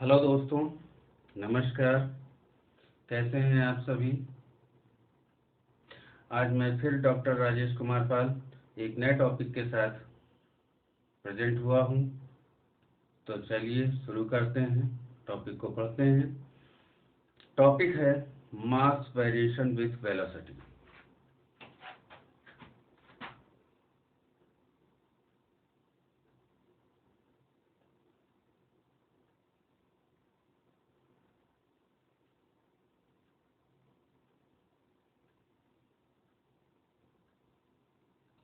Hello दोस्तों, नमस्कार। कैसे हैं आप सभी। आज मैं फिर डॉक्टर राजेश कुमार पाल एक नए टॉपिक के साथ प्रेजेंट हुआ हूं। तो चलिए शुरू करते हैं, टॉपिक को पढ़ते हैं। टॉपिक है mass variation with velocity.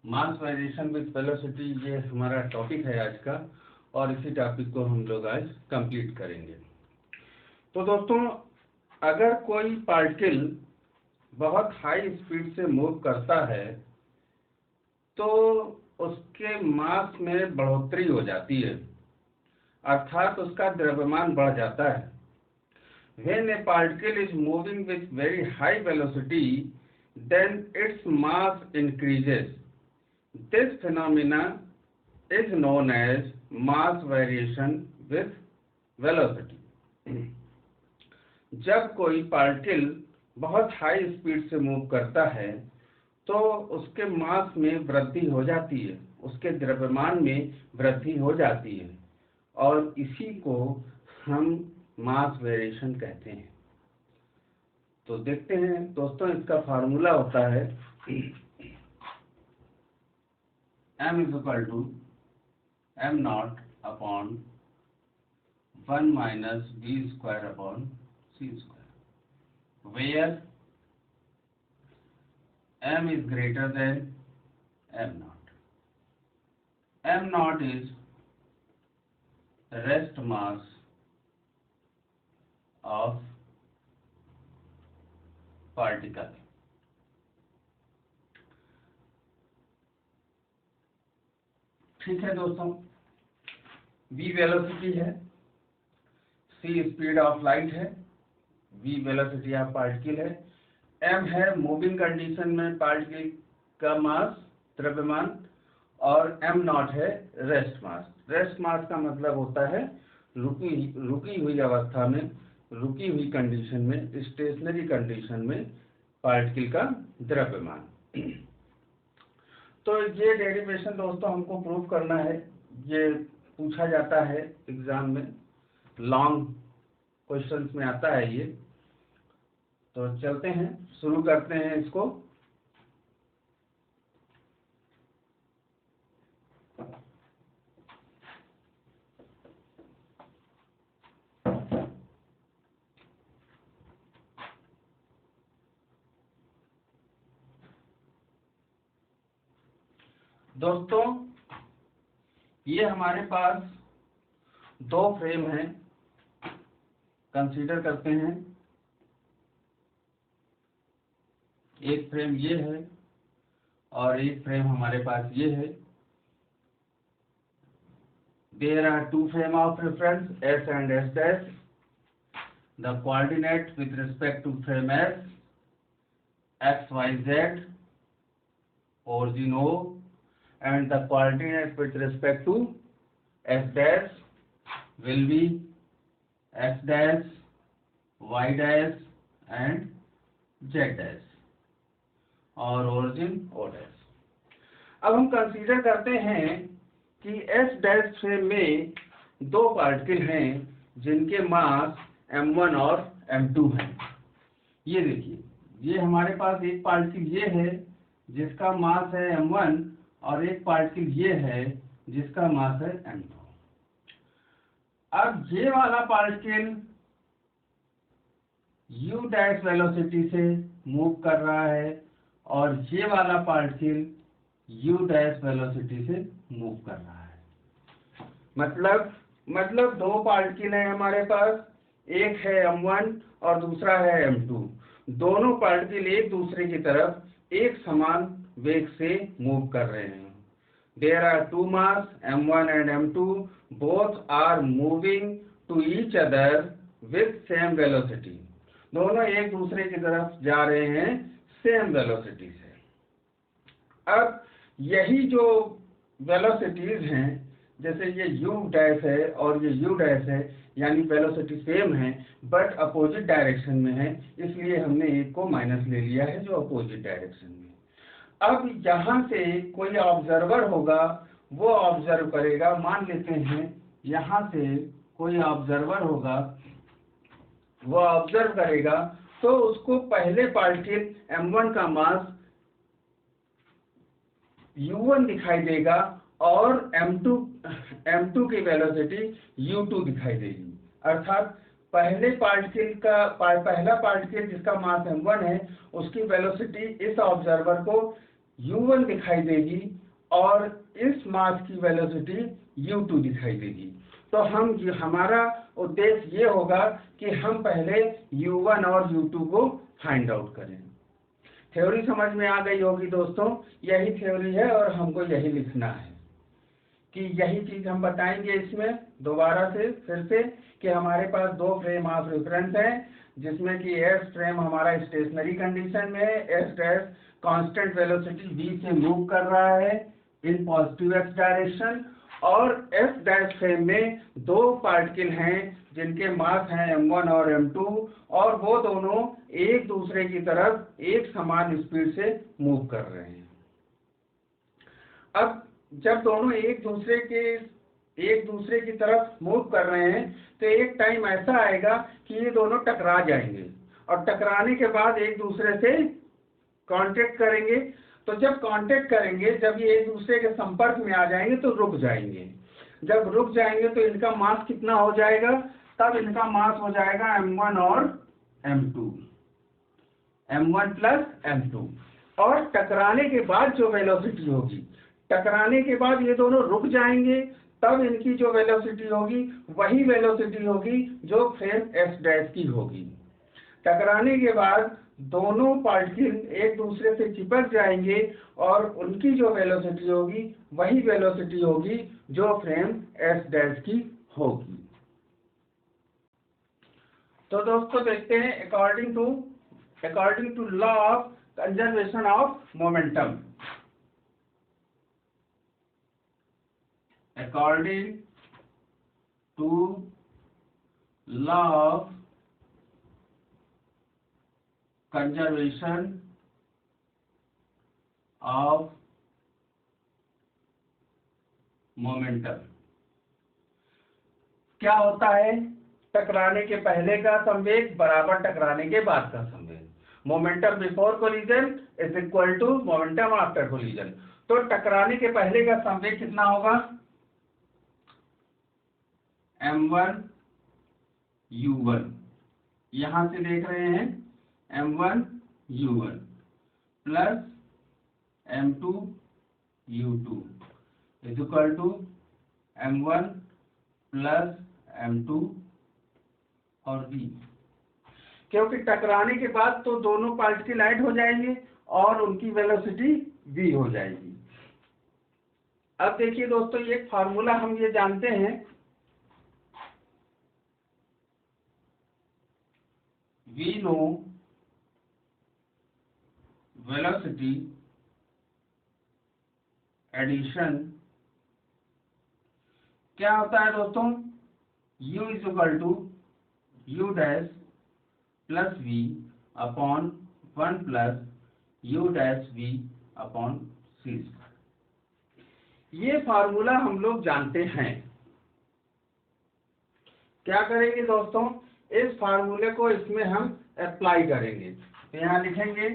Mass variation with velocity ये हमारा टॉपिक है आज का, और इसी टॉपिक को हम लोग आज कंप्लीट करेंगे। तो दोस्तों, अगर कोई पार्टिकल बहुत हाई स्पीड से मूव करता है तो उसके मास में बढ़ोतरी हो जाती है, अर्थात उसका द्रव्यमान बढ़ जाता है। When a particle is moving with very high velocity, then its mass increases. This phenomena is known as mass variation with velocity. जब कोई पार्टिकल बहुत हाई स्पीड से मूव करता है तो उसके मास में वृद्धि हो जाती है, उसके द्रव्यमान में वृद्धि हो जाती है, और इसी को हम मास वेरिएशन कहते हैं। तो देखते हैं दोस्तों, इसका फार्मूला होता है m = m0 upon 1 minus v² upon c², where m is greater than m0. m0 is rest mass of particle. ठीक है दोस्तों, v वेलोसिटी है, c स्पीड ऑफ लाइट है, v वेलोसिटी ऑफ पार्टिकल है, m है moving condition में particle का मास, द्रव्यमान, और m0 है रेस्ट मास। रेस्ट मास का मतलब होता है रुकी हुई अवस्था में, रुकी हुई कंडीशन में, स्टेशनरी कंडीशन में पार्टिकल का द्रव्यमान। तो ये डेरिवेशन दोस्तों हमको प्रूव करना है। ये पूछा जाता है एग्जाम में, लॉन्ग क्वेश्चंस में आता है ये। तो चलते हैं, शुरू करते हैं इसको। दोस्तों, ये हमारे पास दो फ्रेम हैं, कंसीडर करते हैं। एक फ्रेम ये है और एक फ्रेम हमारे पास ये है। There are two frame of reference, S and S dash. The coordinate with respect to frame S, x, y, z, origin O, and the coordinate with respect to S dash will be x dash, y dash, and z dash, और origin O dash। अब हम consider करते हैं कि S dash frame में दो particle हैं जिनके मास m1 और m2 हैं। ये देखिए, ये हमारे पास एक पार्टिकल ये है जिसका मास है m1, और एक पार्टिकल ये है जिसका मास है m2। अब ये वाला पार्टिकल u डैश वेलोसिटी से मूव कर रहा है और ये वाला पार्टिकल u डैश वेलोसिटी से मूव कर रहा है। मतलब दो पार्टिकल हैं हमारे पास, एक है m1 और दूसरा है m2। दोनों पार्टिकल एक दूसरे की तरफ एक समान वेग से मूव कर रहे हैं। There are two mass m1 and m2, both are moving to each other with same velocity. दोनों एक दूसरे की तरफ जा रहे हैं सेम वेलोसिटी से। अब यही जो वेलोसिटीज हैं जैसे ये u डैश है और ये u डैश है, यानी वेलोसिटी सेम है बट अपोजिट डायरेक्शन में है, इसलिए हमने एक को माइनस ले लिया है जो अपोजिट डायरेक्शन में है। अब यहाँ से कोई ऑब्जर्वर होगा, वो ऑब्जर्व करेगा, मान लेते हैं यहाँ से कोई ऑब्जर्वर होगा, वो ऑब्जर्व करेगा, तो उसको पहले पार्टिकल m1 का मास u1 दिखाई देगा और m2 की वेलोसिटी u2 दिखाई देगी। अर्थात पहला पार्टिकल जिसका मास m1 है, उसकी वेलोसिटी इस ऑब्जर्वर को u1 दिखाई देगी और इस मास की वेलोसिटी u2 दिखाई देगी। तो हमारा उद्देश्य ये होगा कि हम पहले u1 और u2 को फाइंड आउट करें। थ्योरी समझ में आ गई होगी दोस्तों, यही थ्योरी है और हमको यही लिखना है कि यही चीज हम बताएंगे इसमें दोबारा से फिर से कि हमारे पास दो फ्रेम ऑफ रेफरेंस है, जिसमें कि एस फ्रेम हमारा स्टेशनरी कंडीशन में है, S dash constant velocity v से मूव कर रहा है इन पॉजिटिव एक्स डायरेक्शन, और एस डैश फ्रेम में दो पार्टिकल हैं जिनके मास हैं m1 और m2 और वो दोनों एक दूसरे की तरफ एक समान स्पीड से मूव कर रहे हैं। अब जब दोनों एक दूसरे की तरफ मूव कर रहे हैं तो एक टाइम ऐसा आएगा कि ये दोनों टकरा जाएंगे और टकराने के बाद एक दूसरे से कांटेक्ट करेंगे। तो जब कांटेक्ट करेंगे, जब ये एक दूसरे के संपर्क में आ जाएंगे तो रुक जाएंगे। जब रुक जाएंगे तो इनका मास कितना हो जाएगा? तब इनका मास हो जाएगा m1 और m2, m1 प्लस m2। और टकराने के बाद जो वेलोसिटी होगी, टकराने के बाद ये दोनों रुक जाएंगे, तब इनकी जो वेलोसिटी होगी वही वेलोसिटी होगी जो फ्रेम s डैश की होगी। टकराने के बाद दोनों पार्टिकल एक दूसरे से चिपक जाएंगे और उनकी जो वेलोसिटी होगी वही वेलोसिटी होगी जो फ्रेम s डैश की होगी। तो दोस्तों देखते हैं according to law of conservation of momentum, according to law of conservation of momentum क्या होता है? टकराने के पहले का संवेग बराबर टकराने के बाद का संवेग। Momentum before collision is equal to momentum after collision. तो टकराने के पहले का संवेग कितना होगा? m1 u1, यहां से देख रहे हैं m1 u1 plus m2 u2 is equal to m1 plus m2 और v। क्योंकि टकराने के बाद तो दोनों पार्टिकल ऐड हो जाएंगे और उनकी वेलोसिटी v हो जाएगी। अब देखिए दोस्तों, एक फार्मूला हम ये जानते हैं, we know velocity addition क्या होता है दोस्तों? u is equal to u dash plus v upon 1 plus u dash v upon c। ये फार्मूला हम लोग जानते हैं। क्या करेंगे दोस्तों? इस फार्मूले को इसमें हम अप्लाई करेंगे। तो यहां लिखेंगे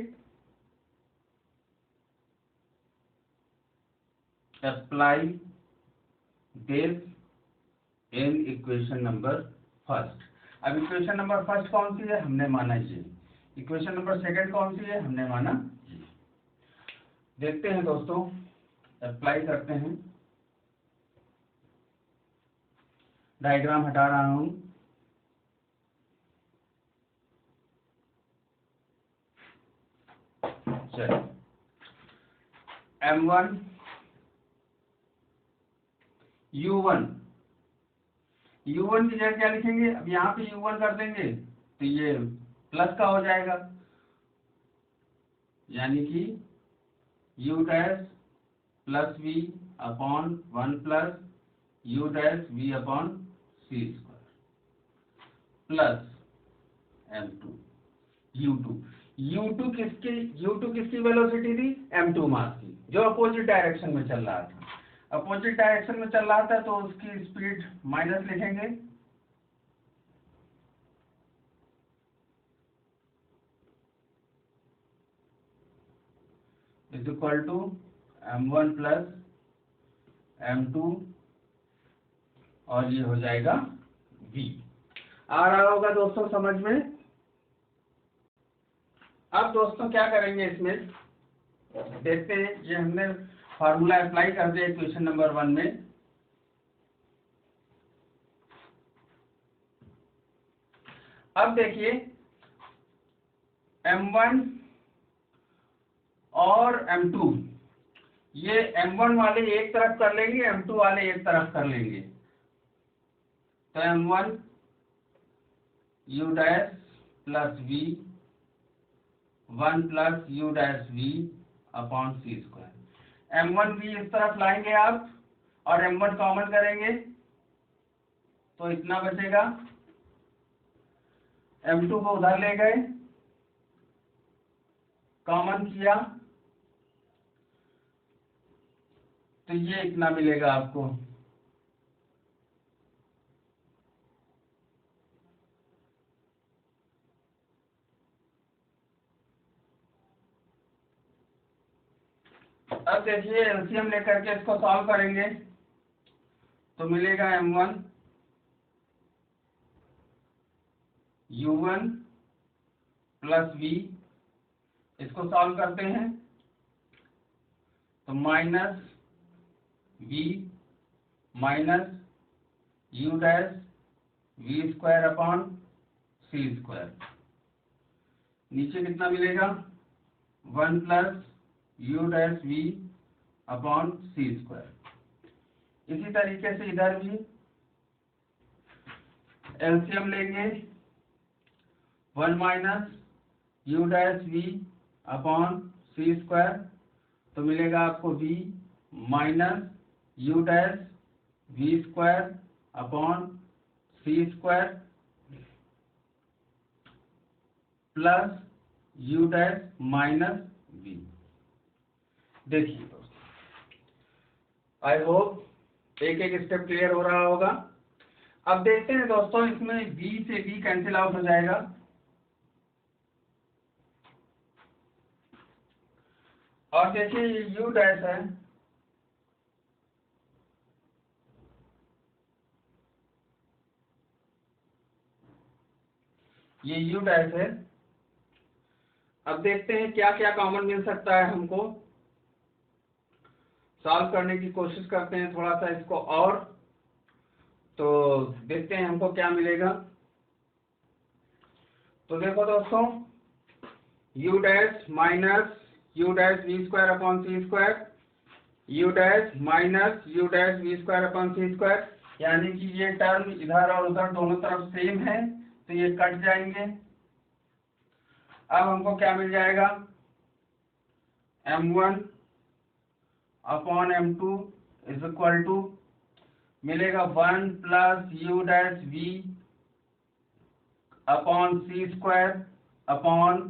apply this in equation number first. अब इक्वेशन नंबर फर्स्ट कौन सी है? हमने माना ये। इक्वेशन नंबर सेकंड कौन सी है? हमने माना ये। देखते हैं दोस्तों, अप्लाई करते हैं। डायग्राम हटा रहा हूं। चलिए, m1 u1 की जगह क्या लिखेंगे? अब यहाँ पे u1 कर देंगे तो ये प्लस का हो जाएगा, यानी कि u dash plus v upon 1 plus u dash v upon सी स्क्वायर प्लस m2 u2 किसकी वेलोसिटी थी? m2 मास की, जो अपोजिट डायरेक्शन में चल रहा था। अपोजिट डायरेक्शन में चल रहा था तो उसकी स्पीड माइनस लिखेंगे, is equal to m1 plus m2 और ये हो जाएगा v। आ रहा होगा दोस्तों समझ में? अब दोस्तों क्या करेंगे, इसमें देखते हैं, ये हमने फार्मूला अप्लाई कर दिया इक्वेशन नंबर 1 में। अब देखिए m1 और m2, ये m1 वाले एक तरफ कर लेंगे, m2 वाले एक तरफ कर लेंगे, तो m1 u dash plus v 1 plus u dash v upon सी स्क्वायर। m1 v इस तरफ लाएंगे आप और m1 कॉमन करेंगे तो इतना बचेगा, m2 को उधर ले गए, कॉमन किया तो ये इतना मिलेगा आपको। अब देखिए एलसीएम लेकर के इसको सॉल्व करेंगे तो मिलेगा m1 u1 प्लस v, इसको सॉल्व करते हैं तो minus v minus u dash v square upon सी स्क्वायर, नीचे कितना मिलेगा 1 plus u dash v upon सी स्क्वायर। इसी तरीके से इधर भी एलसीएम लेंगे, 1 minus u dash v upon सी स्क्वायर तो मिलेगा आपको v minus u dash v square upon सी square plus u dash minus v। देखिए दोस्तों, आई होप एक एक स्टेप क्लियर हो रहा होगा। अब देखते हैं दोस्तों, इसमें v से v कैंसिल आउट हो जाएगा, और देखिए ये u डैश है, ये u डैश है। अब देखते हैं क्या क्या कॉमन मिल सकता है हमको, सॉल्व करने की कोशिश करते हैं थोड़ा सा इसको, और तो देखते हैं हमको क्या मिलेगा। तो देखो दोस्तों, u dash minus u dash v square upon सी square, u dash minus u dash v square upon सी स्क्वायर, यानी कि ये टर्म इधर और उधर दोनों तरफ सेम है तो ये कट जाएंगे। अब हमको क्या मिल जाएगा, m1 upon m2 is equal to मिलेगा 1 plus u dash v upon सी square upon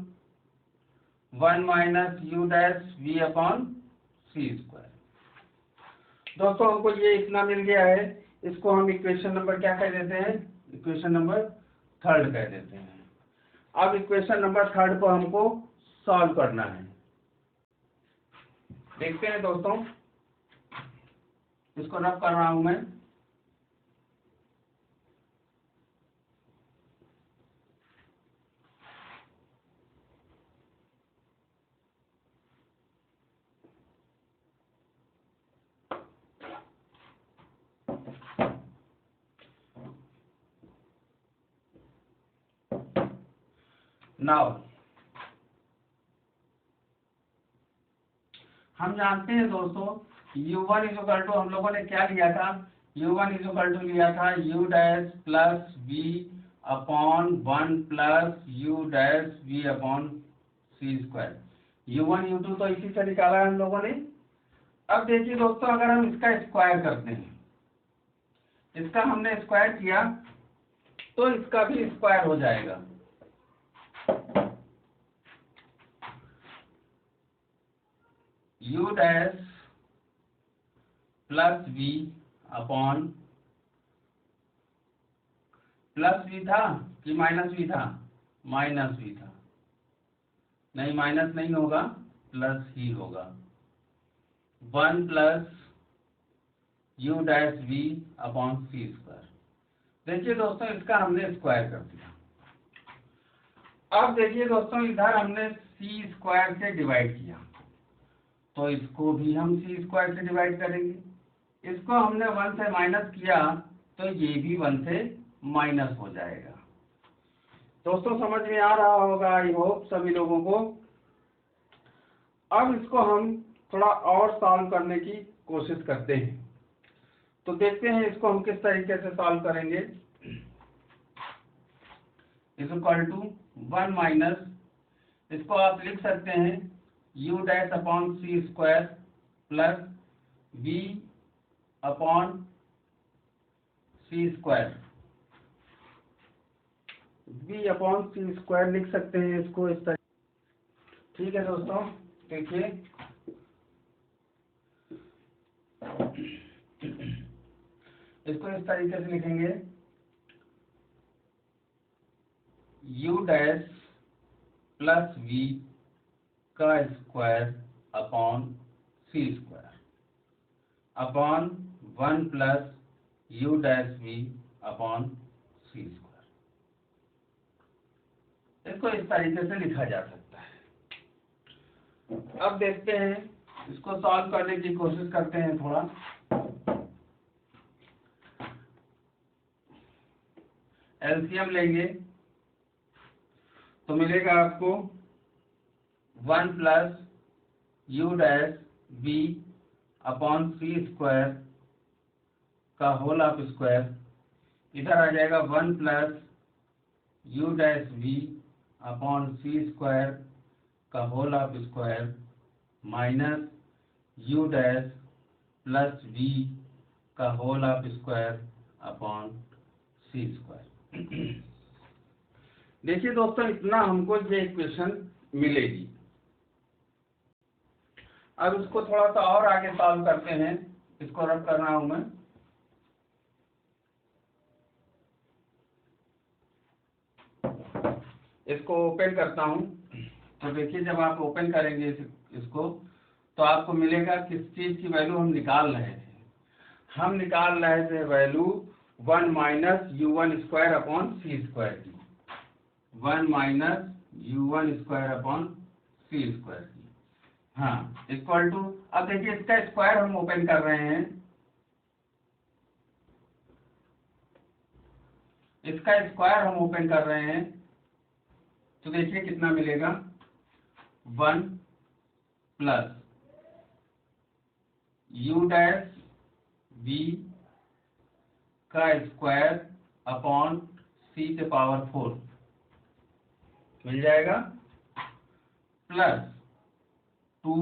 1 minus u dash v upon सी स्क्वायर। दोस्तों हमको ये इतना मिल गया है, इसको हम इक्वेशन नंबर क्या कह देते हैं, इक्वेशन नंबर 3 कह देते हैं। अब इक्वेशन नंबर 3 को हमको सॉल्व करना है। देखते हैं दोस्तों, इसको रब कर रहा हूं मैं। नाउ हम जानते हैं दोस्तों, u1 इज इक्वल टू, हम लोगों ने क्या लिया था, u1 इज इक्वल टू लिया था u dash plus v upon 1 plus u dash v upon सी स्क्वायर। u1 u2 तो इसी से निकाला है हम लोगों ने। अब देखिए दोस्तों, अगर हम इसका स्क्वायर करते हैं इसका हमने स्क्वायर किया तो इसका भी स्क्वायर हो जाएगा। u dash plus v upon, plus v था कि माइनस v था? माइनस v था। नहीं, माइनस नहीं होगा, प्लस ही होगा। 1 plus u dash v upon सी स्क्वायर। देखिए दोस्तों, इसका हमने स्क्वायर कर दिया। अब देखिए दोस्तों, इधर हमने सी स्क्वायर से डिवाइड किया, तो इसको भी हम सी स्क्वायर से डिवाइड करेंगे। इसको हमने 1 से माइनस किया तो ये भी 1 से माइनस हो जाएगा। दोस्तों समझ में आ रहा होगा आई होप सभी लोगों को। अब इसको हम थोड़ा और सॉल्व करने की कोशिश करते हैं। तो देखते हैं इसको हम किस तरीके से सॉल्व करेंगे। इज इक्वल टू 1 माइनस, इसको आप लिख सकते हैं u डैश अपॉन सी स्क्वायर प्लस v अपॉन सी स्क्वायर। v अपॉन सी स्क्वायर लिख सकते हैं इसको इस तरह। ठीक है दोस्तों, देखिए इसको इस तरीके से लिखेंगे u डैश प्लस v का स्क्वायर अपॉन सी square upon 1 plus u dash v upon सी स्क्वायर। इसको इस तरीके से लिखा जा सकता है। अब देखते हैं, इसको सॉल्व करने की कोशिश करते हैं थोड़ा। एलसीएम लेंगे तो मिलेगा आपको 1 plus u dash v upon सी स्क्वायर का होल ऑफ स्क्वायर। इधर आ जाएगा 1 plus u dash v upon सी स्क्वायर का whole of square minus u dash plus v का whole of square upon C square. देखिए दोस्तों, इतना हमको ये इक्वेशन मिलेगी। अब इसको थोड़ा सा और आगे सॉल्व करते हैं। इसको रब कर रहा हूं मैं। इसको ओपन करता हूं। तो देखिए, जब आप ओपन करेंगे इसको तो आपको मिलेगा किस चीज की वैल्यू हम निकाल रहे थे। हम निकाल रहे थे value 1 minus u1 square upon सी स्क्वायर की। 1 माइनस u1 स्क्वायर अपॉन सी स्क्वायर की। हाँ, इक्वल टू, अब देखिए इसका स्क्वायर हम ओपन कर रहे हैं। इसका स्क्वायर हम ओपन कर रहे हैं तो देखिए कितना मिलेगा। 1 प्लस u डैश v का स्क्वायर अपॉन c के पावर 4 मिल जाएगा, plus 2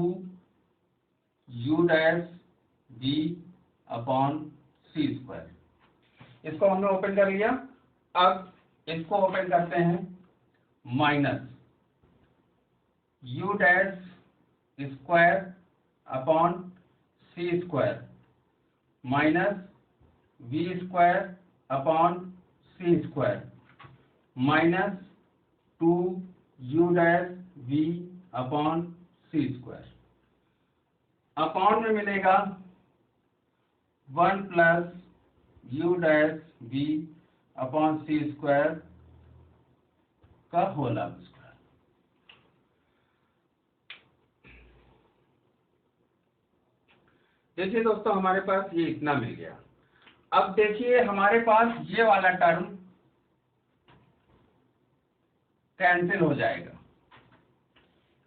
u dash v upon सी स्क्वायर। इसको हमने ओपन कर लिया। अब इसको ओपन करते हैं, minus u dash square upon सी square minus v square upon सी square minus 2 u dash v upon सी स्क्वायर। अपॉन में मिलेगा 1 plus u dash v upon सी स्क्वायर का होल ऑफ स्क्वायर। देखिए दोस्तों, हमारे पास ये इतना मिल गया। अब देखिए हमारे पास ये वाला टर्म कैंसिल हो जाएगा।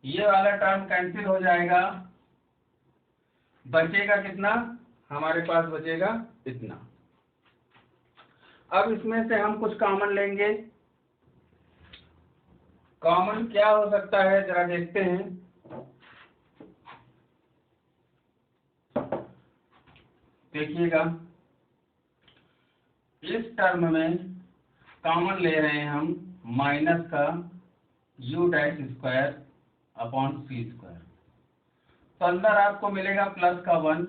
ये वाला टर्म कैंसिल हो जाएगा। बचेगा कितना? हमारे पास बचेगा इतना। अब इसमें से हम कुछ कॉमन लेंगे। कॉमन क्या हो सकता है जरा देखते हैं। देखिएगा, इस टर्म में कॉमन ले रहे हैं हम माइनस का u डैश स्क्वायर अपॉन सी स्क्वायर, तो अंदर आपको मिलेगा प्लस का 1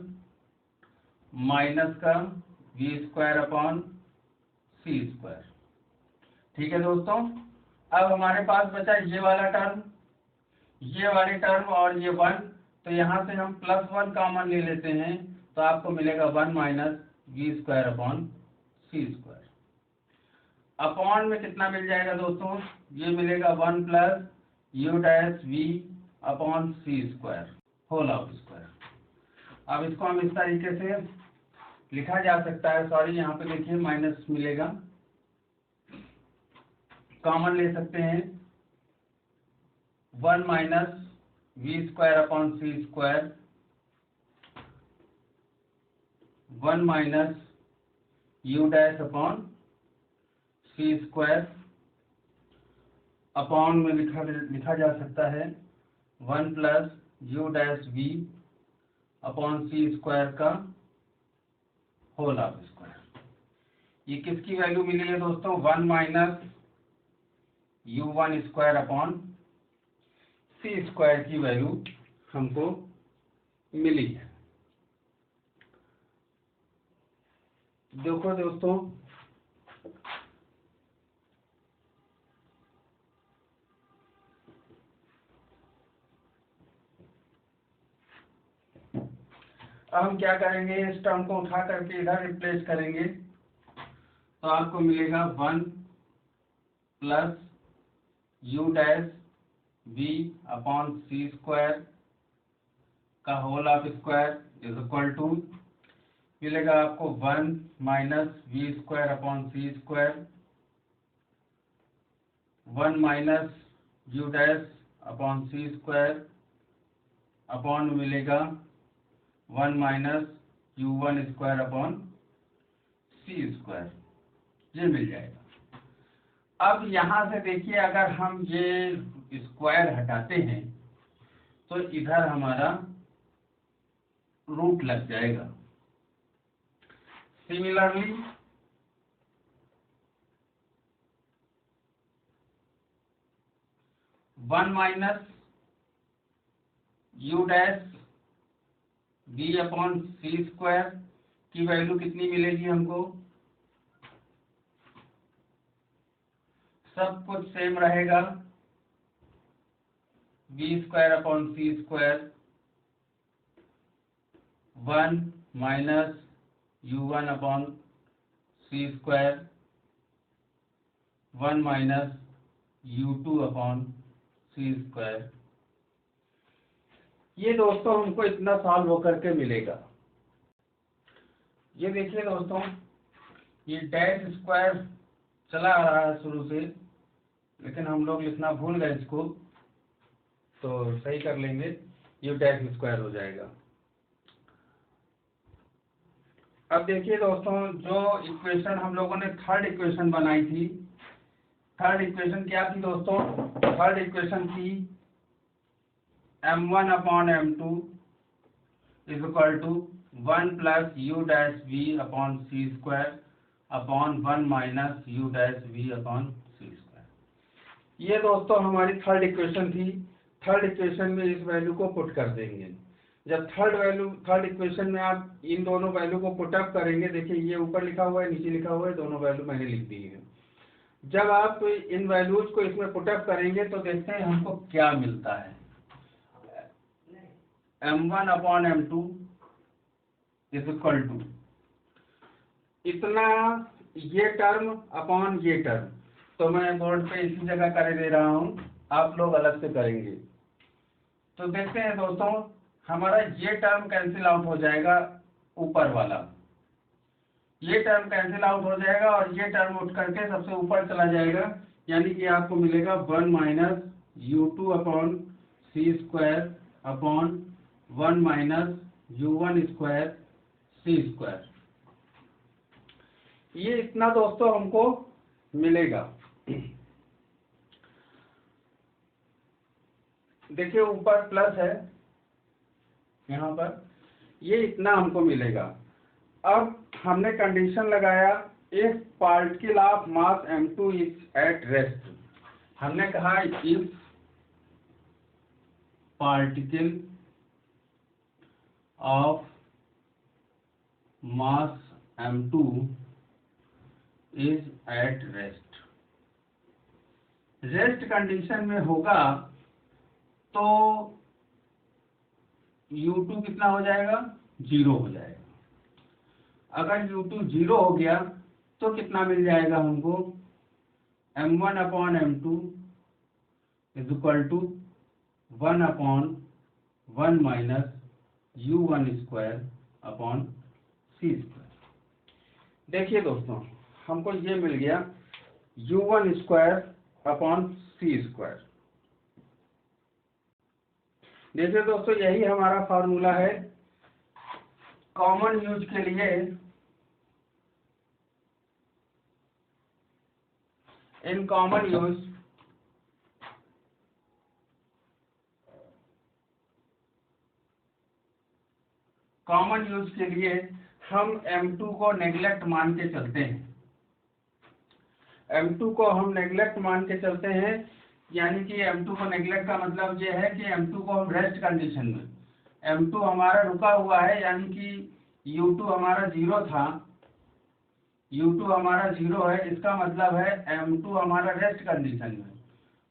माइनस का v स्क्वायर अपॉन सी स्क्वायर। ठीक है दोस्तों, अब हमारे पास बचा ये वाला टर्म, ये वाली टर्म और ये 1, तो यहाँ से हम प्लस 1 कॉमन ले लेते हैं, तो आपको मिलेगा 1 minus we square upon C square. Upon में कितना मिल जाएगा दोस्तों, ये मिलेगा 1 plus you dash we upon C square whole of square. अब इसको हम इस तरीके से लिखा जा सकता है, सॉरी यहाँ पे देखिए माइनस मिलेगा, कॉमन ले सकते हैं 1 minus we square upon C square 1 minus you dash upon C square, upon में लिखा जा सकता है 1 plus you dash we upon C square का होल ऑफ स्क्वायर। ये किसकी वैल्यू मिली है दोस्तों, 1 माइनस u1 स्क्वायर अपॉन सी स्क्वायर की वैल्यू हमको मिली है। देखो दोस्तों, अब हम क्या करेंगे, इस टर्म को उठा करके इधर रिप्लेस करेंगे, तो आपको मिलेगा 1 plus you dash we upon C square का whole of square is equal to मिलेगा आपको 1 minus we square upon C square 1 minus you dash upon C square upon मिलेगा 1 माइनस u1 स्क्वायर अपॉन सी square, ये मिल जाएगा। अब यहाँ से देखिए, अगर हम ये स्क्वायर हटाते हैं तो इधर हमारा रूट लग जाएगा। Similarly one minus you dash B upon C square की वैल्यू कितनी मिलेगी हमको, सब कुछ सेम रहेगा, बी स्क्वायर अपॉन सी स्क्वायर 1 माइनस u1 अपॉन सी स्क्वायर 1 माइनस u2 अपॉन सी स्क्वायर। ये दोस्तों हमको इतना सॉल्व होकर के मिलेगा। ये देखिए दोस्तों, ये डैश स्क्वायर चला आ रहा है शुरू से, लेकिन हम लोग लिखना भूल गए इसको, तो सही कर लेंगे, ये डैश स्क्वायर हो जाएगा। अब देखिए दोस्तों, जो इक्वेशन हम लोगों ने थर्ड इक्वेशन बनाई थी, थर्ड इक्वेशन क्या थी दोस्तों, थर्ड इक्वेशन थी m1 upon m2 is equal to 1 plus you dash we upon C square upon 1 minus you dash we upon C square. ये दोस्तों हमारी थर्ड इक्वेशन थी। थर्ड इक्वेशन में इस वैल्यू को पुट कर देंगे। जब थर्ड इक्वेशन में आप इन दोनों वैल्यू को पुट अप करेंगे, देखिए ये ऊपर लिखा हुआ है, नीचे लिखा हुआ है, दोनों वैल्यू मैंने लिख दी है। जब आप इन वैल्यूज को इसमें पुट अप करेंगे तो देखते हैं हमको क्या मिलता है। m1 upon m2 is equal to इतना, ये टर्म अपॉन ये टर्म, तो मैं बोर्ड पे इसी जगह कर दे रहा हूँ, आप लोग अलग से करेंगे। तो देखते हैं दोस्तों, हमारा ये टर्म कैंसिल आउट हो जाएगा, ऊपर वाला ये टर्म कैंसिल आउट हो जाएगा और ये टर्म उठ करके सबसे ऊपर चला जाएगा, यानी कि आपको मिलेगा 1 माइनस u2 अपॉन सी square upon 1 minus u1 square c square. ये इतना दोस्तों हमको मिलेगा। देखिए ऊपर प्लस है, यहाँ पर ये इतना हमको मिलेगा। अब हमने कंडीशन लगाया if particle of mass m2 is at rest, हमने कहा if particle of mass m2 is at rest, rest condition में होगा तो U2 कितना हो जाएगा, 0 हो जाएगा। अगर U2 0 हो गया तो कितना मिल जाएगा हमको, m1/m2 is equal to 1/1 minus U1² c²। देखिए दोस्तों, हमको ये मिल गया U1²/c²। देखिए दोस्तों, यही हमारा फॉर्मूला है कॉमन यूज के लिए। इन कॉमन यूज के लिए हम m2 को नेग्लेक्ट मान के चलते हैं। m2 को हम नेग्लेक्ट मान के चलते हैं, यानी कि m2 को नेग्लेक्ट का मतलब ये है कि m2 को हम रेस्ट कंडीशन में, m2 हमारा रुका हुआ है, यानी कि U2 हमारा 0 था, U2 हमारा 0 है, इसका मतलब है m2 हमारा रेस्ट कंडीशन में,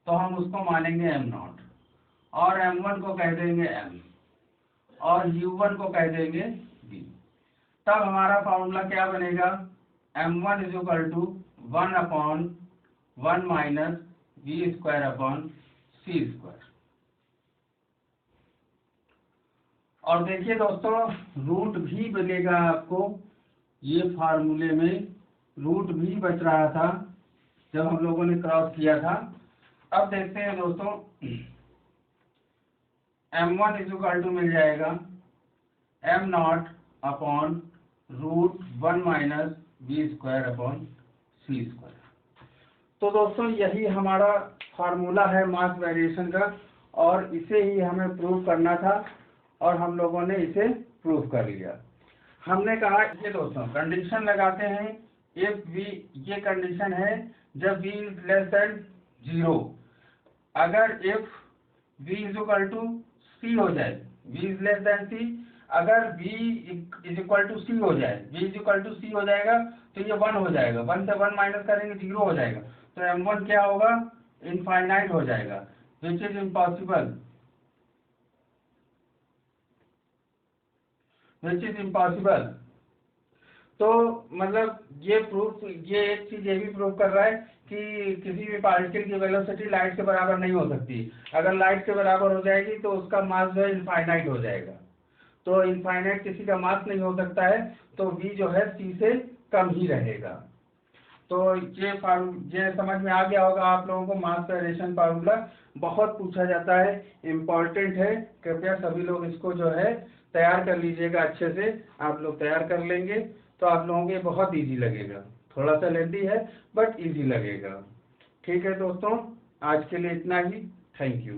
तो हम उसको मानेंगे m0 और m1 को कह देंगे m और U1 को कह देंगे b। तब हमारा फॉर्मूला क्या बनेगा, m1 = 1/1 माइनस v²/c²। और देखिए दोस्तों, रूट भी मिलेगा आपको, ये फार्मूले में रूट भी बच रहा था जब हम लोगों ने क्रॉस किया था। अब देखते हैं दोस्तों, m1 = मिल जाएगा m0/√1 माइनस v²/c²। तो दोस्तों, यही हमारा फार्मूला है मास वेरिएशन का, और इसे ही हमें प्रूव करना था और हम लोगों ने इसे प्रूव कर लिया। हमने कहा ये दोस्तों कंडीशन लगाते हैं, इफ v, ये कंडीशन है जब v < 0, अगर इफ v = c हो जाए, v < c, अगर v = c हो जाए, v = c हो जाएगा तो ये 1 हो जाएगा, 1 से 1 माइनस करेंगे 0 हो जाएगा, तो m1 क्या होगा, इनफाइनाइट हो जाएगा, विच इज इम्पॉसिबल, तो मतलब ये एक चीज ये भी प्रूव कर रहा है कि किसी भी पार्टिकल की वेलोसिटी लाइट के बराबर नहीं हो सकती। अगर लाइट के बराबर हो जाएगी तो उसका मास जो है इनफाइनाइट हो जाएगा, तो इनफाइनाइट किसी का मास नहीं हो सकता है, तो v जो है c से कम ही रहेगा। तो ये समझ में आ गया होगा आप लोगों को। मास वेरिएशन फार्मूला बहुत पूछा जाता है, इम्पोर्टेंट है, कृपया सभी लोग इसको जो है तैयार कर लीजिएगा, अच्छे से आप लोग तैयार कर लेंगे तो आप लोगों को ये बहुत इजी लगेगा, थोड़ा सा लेंथी है बट इजी लगेगा। ठीक है दोस्तों, आज के लिए इतना ही, थैंक यू।